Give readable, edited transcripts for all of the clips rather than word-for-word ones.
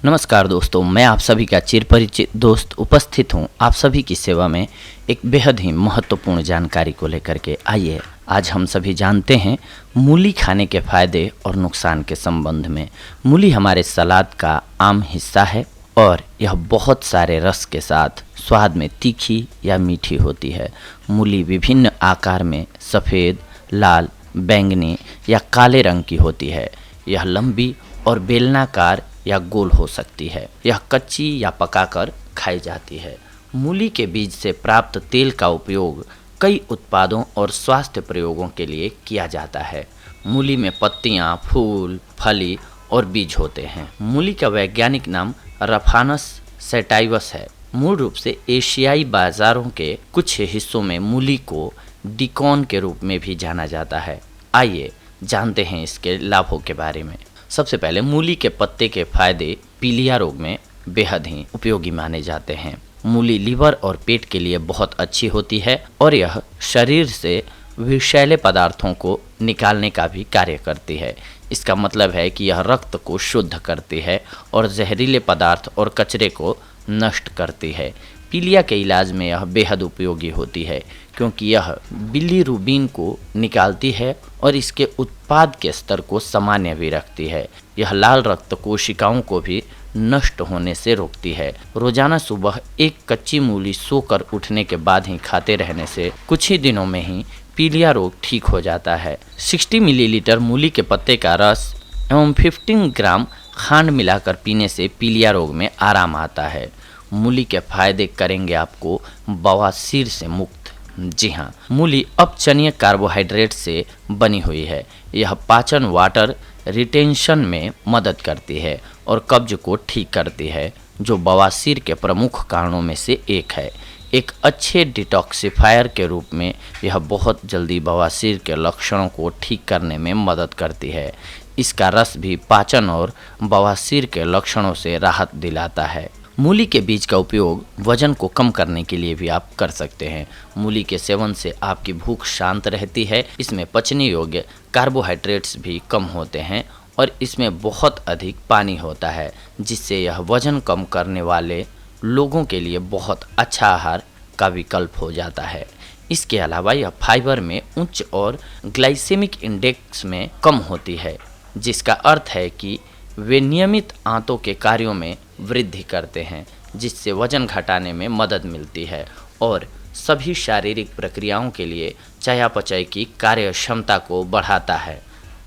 नमस्कार दोस्तों, मैं आप सभी का चिरपरिचित दोस्त उपस्थित हूं आप सभी की सेवा में एक बेहद ही महत्वपूर्ण जानकारी को लेकर के। आइए आज हम सभी जानते हैं मूली खाने के फायदे और नुकसान के संबंध में। मूली हमारे सलाद का आम हिस्सा है और यह बहुत सारे रस के साथ स्वाद में तीखी या मीठी होती है। मूली विभिन्न आकार में सफ़ेद, लाल, बैंगनी या काले रंग की होती है। यह लंबी और बेलनाकार या गोल हो सकती है। यह कच्ची या पकाकर खाई जाती है। मूली के बीज से प्राप्त तेल का उपयोग कई उत्पादों और स्वास्थ्य प्रयोगों के लिए किया जाता है। मूली में पत्तियां, फूल, फली और बीज होते हैं। मूली का वैज्ञानिक नाम रफानस सैटाइवस है। मूल रूप से एशियाई बाजारों के कुछ हिस्सों में मूली को डिकॉन के रूप में भी जाना जाता है। आइए जानते हैं इसके लाभों के बारे में। सबसे पहले मूली के पत्ते के फायदे पीलिया रोग में बेहद ही उपयोगी माने जाते हैं। मूली लीवर और पेट के लिए बहुत अच्छी होती है और यह शरीर से विषैले पदार्थों को निकालने का भी कार्य करती है। इसका मतलब है कि यह रक्त को शुद्ध करती है और जहरीले पदार्थ और कचरे को नष्ट करती है। पीलिया के इलाज में यह बेहद उपयोगी होती है क्योंकि यह बिलीरुबिन को निकालती है और इसके उत्पाद के स्तर को सामान्य भी रखती है। यह लाल रक्त कोशिकाओं को भी नष्ट होने से रोकती है। रोजाना सुबह एक कच्ची मूली सोकर उठने के बाद ही खाते रहने से कुछ ही दिनों में ही पीलिया रोग ठीक हो जाता है। 60 मिलीलीटर मूली के पत्ते का रस एवं 15 ग्राम खांड मिलाकर पीने से पीलिया रोग में आराम आता है। मूली के फायदे करेंगे आपको बवासीर से मुक्त। जी हाँ, मूली अपचनीय कार्बोहाइड्रेट से बनी हुई है। यह पाचन वाटर रिटेंशन में मदद करती है और कब्ज को ठीक करती है, जो बवासीर के प्रमुख कारणों में से एक है। एक अच्छे डिटॉक्सिफायर के रूप में यह बहुत जल्दी बवासीर के लक्षणों को ठीक करने में मदद करती है। इसका रस भी पाचन और बवासीर के लक्षणों से राहत दिलाता है। मूली के बीज का उपयोग वजन को कम करने के लिए भी आप कर सकते हैं। मूली के सेवन से आपकी भूख शांत रहती है। इसमें पचने योग्य कार्बोहाइड्रेट्स भी कम होते हैं और इसमें बहुत अधिक पानी होता है, जिससे यह वजन कम करने वाले लोगों के लिए बहुत अच्छा आहार का विकल्प हो जाता है। इसके अलावा यह फाइबर में उच्च और ग्लाइसेमिक इंडेक्स में कम होती है, जिसका अर्थ है कि वे नियमित आंतों के कार्यों में वृद्धि करते हैं, जिससे वजन घटाने में मदद मिलती है और सभी शारीरिक प्रक्रियाओं के लिए चयापचय की कार्य क्षमता को बढ़ाता है।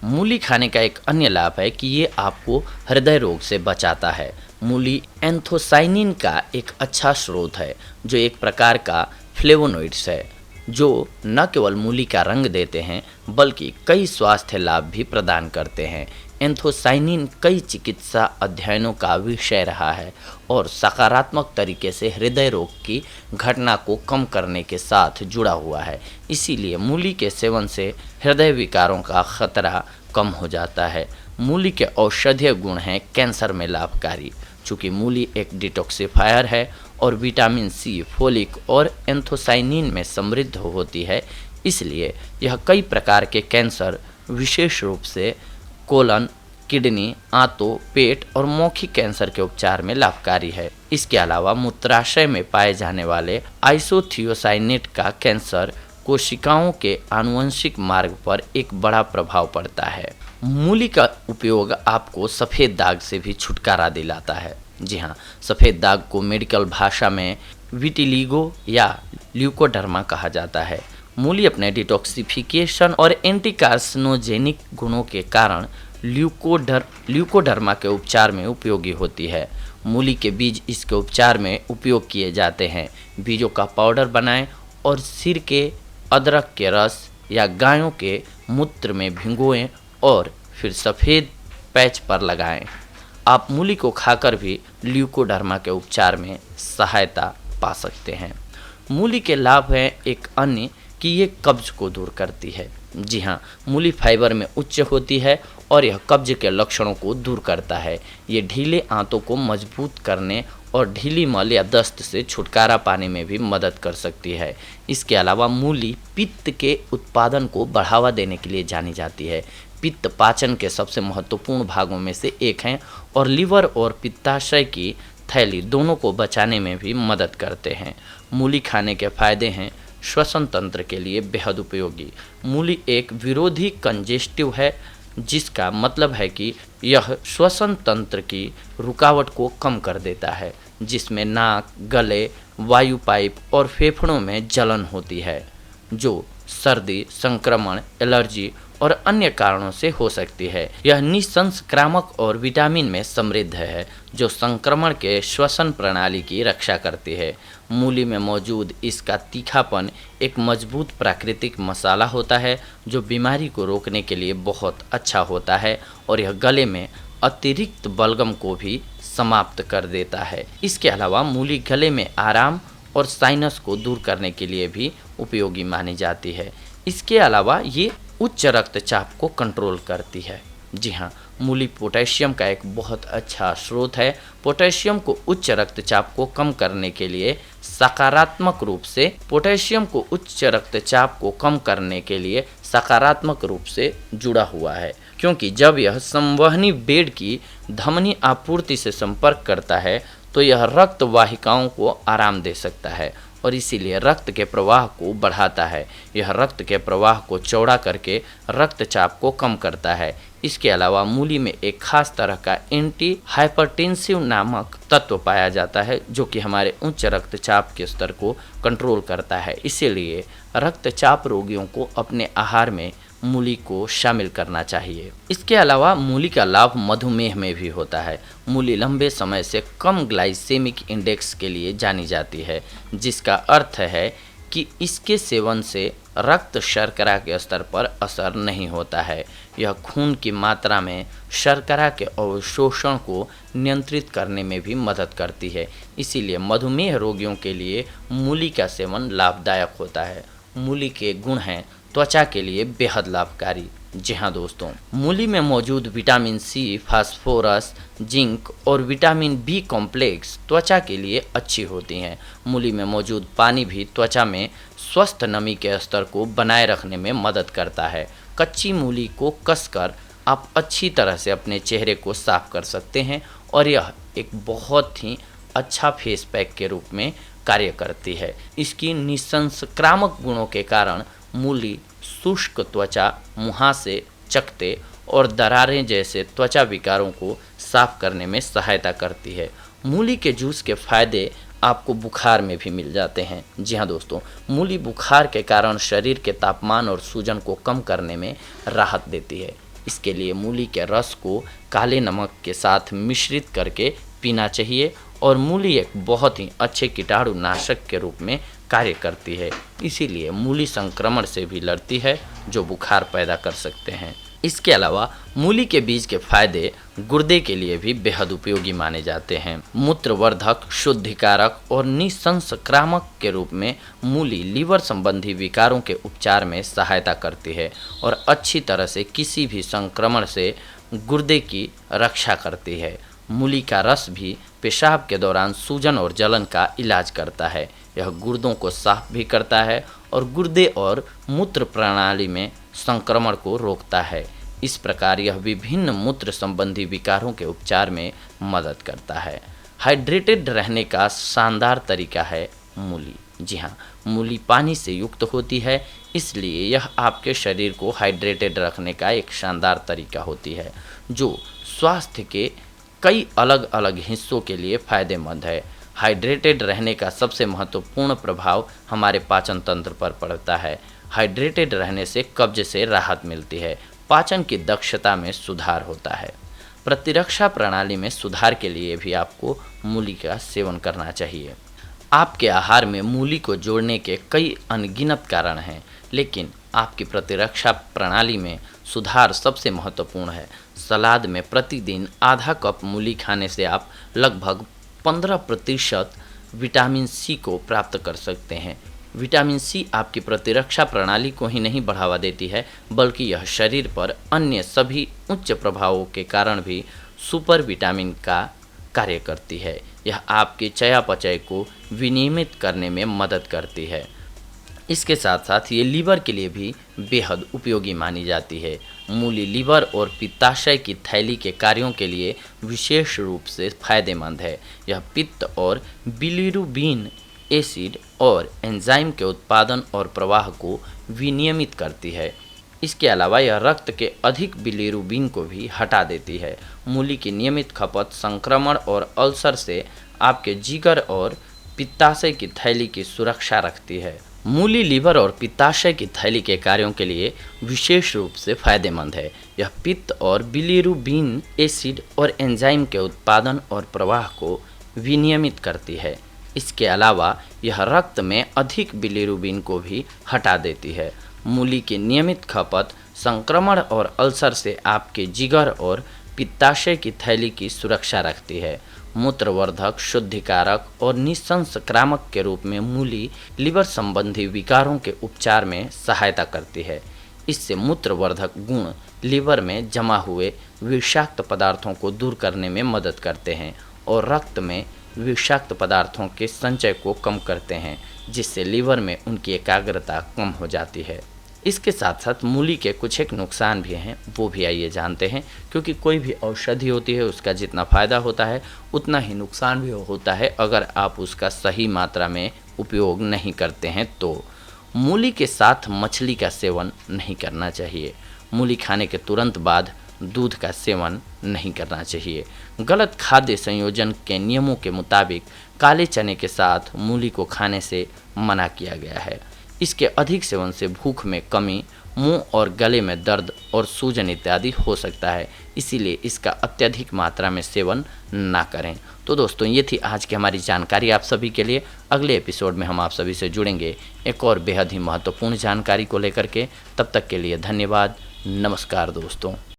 मूली खाने का एक अन्य लाभ है कि ये आपको हृदय रोग से बचाता है। मूली एंथोसाइनिन का एक अच्छा स्रोत है, जो एक प्रकार का फ्लेवोनोइड्स है, जो न केवल मूली का रंग देते हैं बल्कि कई स्वास्थ्य लाभ भी प्रदान करते हैं। एंथोसाइनिन कई चिकित्सा अध्ययनों का विषय रहा है और सकारात्मक तरीके से हृदय रोग की घटना को कम करने के साथ जुड़ा हुआ है। इसीलिए मूली के सेवन से हृदय विकारों का खतरा कम हो जाता है। मूली के औषधीय गुण हैं कैंसर में लाभकारी। चूँकि मूली एक डिटॉक्सिफायर है और विटामिन सी, फोलिक और एंथोसाइनिन में समृद्ध होती है, इसलिए यह कई प्रकार के कैंसर, विशेष रूप से कोलन, किडनी, आंतों, पेट और मौखिक कैंसर के उपचार में लाभकारी है। इसके अलावा मूत्राशय में पाए जाने वाले आइसोथियोसाइनेट का कैंसर कोशिकाओं के आनुवंशिक मार्ग पर एक बड़ा प्रभाव पड़ता है। मूली का उपयोग आपको सफ़ेद दाग से भी छुटकारा दिलाता है। जी हाँ, सफ़ेद दाग को मेडिकल भाषा में विटिलिगो या ल्यूकोडर्मा कहा जाता है। मूली अपने डिटॉक्सिफिकेशन और एंटी कार्सिनोजेनिक गुणों के कारण ल्यूकोडर्मा के उपचार में उपयोगी होती है। मूली के बीज इसके उपचार में उपयोग किए जाते हैं। बीजों का पाउडर बनाएं और सिर के, अदरक के रस या गायों के मूत्र में भिगोएं और फिर सफ़ेद पैच पर लगाएं। आप मूली को खाकर भी ल्यूकोडर्मा के उपचार में सहायता पा सकते हैं। मूली के लाभ हैं एक अन्य कि ये कब्ज को दूर करती है। जी हाँ, मूली फाइबर में उच्च होती है और यह कब्ज के लक्षणों को दूर करता है। ये ढीले आंतों को मजबूत करने और ढीली मल या दस्त से छुटकारा पाने में भी मदद कर सकती है। इसके अलावा मूली पित्त के उत्पादन को बढ़ावा देने के लिए जानी जाती है। पित्त पाचन के सबसे महत्वपूर्ण भागों में से एक हैं और लीवर और पित्ताशय की थैली दोनों को बचाने में भी मदद करते हैं। मूली खाने के फायदे हैं। श्वसन तंत्र के लिए बेहद उपयोगी। मूली एक विरोधी कंजेस्टिव है, जिसका मतलब है कि यह श्वसन तंत्र की रुकावट को कम कर देता है, जिसमें नाक, गले, वायु पाइप और फेफड़ों में जलन होती है, जो सर्दी, संक्रमण, एलर्जी और अन्य कारणों से हो सकती है। यह निसंक्रामक और विटामिन में समृद्ध है, जो संक्रमण के श्वसन प्रणाली की रक्षा करती है। मूली में मौजूद इसका तीखापन एक मजबूत प्राकृतिक मसाला होता है, जो बीमारी को रोकने के लिए बहुत अच्छा होता है, और यह गले में अतिरिक्त बलगम को भी समाप्त कर देता है। इसके अलावा मूली गले में आराम और साइनस को दूर करने के लिए भी उपयोगी मानी जाती है। इसके अलावा ये उच्च रक्तचाप को कंट्रोल करती है। जी हाँ, मूली पोटेशियम का एक बहुत अच्छा स्रोत है। पोटेशियम को उच्च रक्तचाप को कम करने के लिए सकारात्मक रूप से जुड़ा हुआ है, क्योंकि जब यह संवहनी बेड की धमनी आपूर्ति से संपर्क करता है तो यह रक्त वाहिकाओं को आराम दे सकता है और इसीलिए रक्त के प्रवाह को बढ़ाता है। यह रक्त के प्रवाह को चौड़ा करके रक्तचाप को कम करता है। इसके अलावा मूली में एक खास तरह का एंटी हाइपरटेंसिव नामक तत्व पाया जाता है, जो कि हमारे उच्च रक्तचाप के स्तर को कंट्रोल करता है। इसीलिए रक्तचाप रोगियों को अपने आहार में मूली को शामिल करना चाहिए। इसके अलावा मूली का लाभ मधुमेह में भी होता है। मूली लंबे समय से कम ग्लाइसेमिक इंडेक्स के लिए जानी जाती है, जिसका अर्थ है कि इसके सेवन से रक्त शर्करा के स्तर पर असर नहीं होता है। यह खून की मात्रा में शर्करा के अवशोषण को नियंत्रित करने में भी मदद करती है। इसीलिए मधुमेह रोगियों के लिए मूली का सेवन लाभदायक होता है। मूली के गुण हैं त्वचा के लिए बेहद लाभकारी। जी हाँ दोस्तों, मूली में मौजूद विटामिन सी, फास्फोरस, जिंक और विटामिन बी कॉम्प्लेक्स त्वचा के लिए अच्छी होती हैं। मूली में मौजूद पानी भी त्वचा में स्वस्थ नमी के स्तर को बनाए रखने में मदद करता है। कच्ची मूली को कसकर आप अच्छी तरह से अपने चेहरे को साफ कर सकते हैं और यह एक बहुत ही अच्छा फेस पैक के रूप में कार्य करती है। इसकी निसंक्रामक गुणों के कारण मूली शुष्क त्वचा, मुहासे, चकत्ते और दरारें जैसे त्वचा विकारों को साफ करने में सहायता करती है। मूली के जूस के फायदे आपको बुखार में भी मिल जाते हैं। जी हाँ दोस्तों, मूली बुखार के कारण शरीर के तापमान और सूजन को कम करने में राहत देती है। इसके लिए मूली के रस को काले नमक के साथ मिश्रित करके पीना चाहिए और मूली एक बहुत ही अच्छे कीटाणुनाशक के रूप में कार्य करती है। इसीलिए मूली संक्रमण से भी लड़ती है, जो बुखार पैदा कर सकते हैं। इसके अलावा मूली के बीज के फायदे गुर्दे के लिए भी बेहद उपयोगी माने जाते हैं। मूत्रवर्धक, शुद्धिकारक और निसंक्रामक के रूप में मूली लीवर संबंधी विकारों के उपचार में सहायता करती है और अच्छी तरह से किसी भी संक्रमण से गुर्दे की रक्षा करती है। मूली का रस भी पेशाब के दौरान सूजन और जलन का इलाज करता है। यह गुर्दों को साफ भी करता है और गुर्दे और मूत्र प्रणाली में संक्रमण को रोकता है। इस प्रकार यह विभिन्न मूत्र संबंधी विकारों के उपचार में मदद करता है। हाइड्रेटेड रहने का शानदार तरीका है मूली। जी हाँ, मूली पानी से युक्त होती है, इसलिए यह आपके शरीर को हाइड्रेटेड रखने का एक शानदार तरीका होती है, जो स्वास्थ्य के कई अलग अलग हिस्सों के लिए फायदेमंद है। हाइड्रेटेड रहने का सबसे महत्वपूर्ण प्रभाव हमारे पाचन तंत्र पर पड़ता है। हाइड्रेटेड रहने से कब्ज से राहत मिलती है, पाचन की दक्षता में सुधार होता है। प्रतिरक्षा प्रणाली में सुधार के लिए भी आपको मूली का सेवन करना चाहिए। आपके आहार में मूली को जोड़ने के कई अनगिनत कारण हैं, लेकिन आपकी प्रतिरक्षा प्रणाली में सुधार सबसे महत्वपूर्ण है। सलाद में प्रतिदिन आधा कप मूली खाने से आप लगभग 15% विटामिन सी को प्राप्त कर सकते हैं। विटामिन सी आपकी प्रतिरक्षा प्रणाली को ही नहीं बढ़ावा देती है, बल्कि यह शरीर पर अन्य सभी उच्च प्रभावों के कारण भी सुपर विटामिन का कार्य करती है। यह आपके चयापचय को विनियमित करने में मदद करती है। इसके साथ साथ ये लीवर के लिए भी बेहद उपयोगी मानी जाती है। मूली लीवर और पित्ताशय की थैली के कार्यों के लिए विशेष रूप से फायदेमंद है। यह पित्त और बिलिरुबिन एसिड और एंजाइम के उत्पादन और प्रवाह को विनियमित करती है। इसके अलावा यह रक्त के अधिक बिलिरुबिन को भी हटा देती है। मूली की नियमित खपत संक्रमण और अल्सर से आपके जिगर और पित्ताशय की थैली की सुरक्षा रखती है। मूली लीवर और पित्ताशय की थैली के कार्यों के लिए विशेष रूप से फायदेमंद है। यह पित्त और बिलिरुबिन एसिड और एंजाइम के उत्पादन और प्रवाह को विनियमित करती है। इसके अलावा यह रक्त में अधिक बिलिरुबिन को भी हटा देती है। मूली की नियमित खपत संक्रमण और अल्सर से आपके जिगर और पित्ताशय की थैली की सुरक्षा रखती है। मूत्रवर्धक, शुद्धिकारक और निसंक्रामक के रूप में मूली लीवर संबंधी विकारों के उपचार में सहायता करती है। इससे मूत्रवर्धक गुण लीवर में जमा हुए विषाक्त पदार्थों को दूर करने में मदद करते हैं और रक्त में विषाक्त पदार्थों के संचय को कम करते हैं, जिससे लीवर में उनकी एकाग्रता कम हो जाती है। इसके साथ साथ मूली के कुछ एक नुकसान भी हैं, वो भी आइए जानते हैं। क्योंकि कोई भी औषधि होती है उसका जितना फ़ायदा होता है उतना ही नुकसान भी होता है अगर आप उसका सही मात्रा में उपयोग नहीं करते हैं तो। मूली के साथ मछली का सेवन नहीं करना चाहिए। मूली खाने के तुरंत बाद दूध का सेवन नहीं करना चाहिए। गलत खाद्य संयोजन के नियमों के मुताबिक काले चने के साथ मूली को खाने से मना किया गया है। इसके अधिक सेवन से भूख में कमी, मुंह और गले में दर्द और सूजन इत्यादि हो सकता है, इसीलिए इसका अत्यधिक मात्रा में सेवन ना करें। तो दोस्तों, ये थी आज की हमारी जानकारी आप सभी के लिए। अगले एपिसोड में हम आप सभी से जुड़ेंगे एक और बेहद ही महत्वपूर्ण जानकारी को लेकर के। तब तक के लिए धन्यवाद। नमस्कार दोस्तों।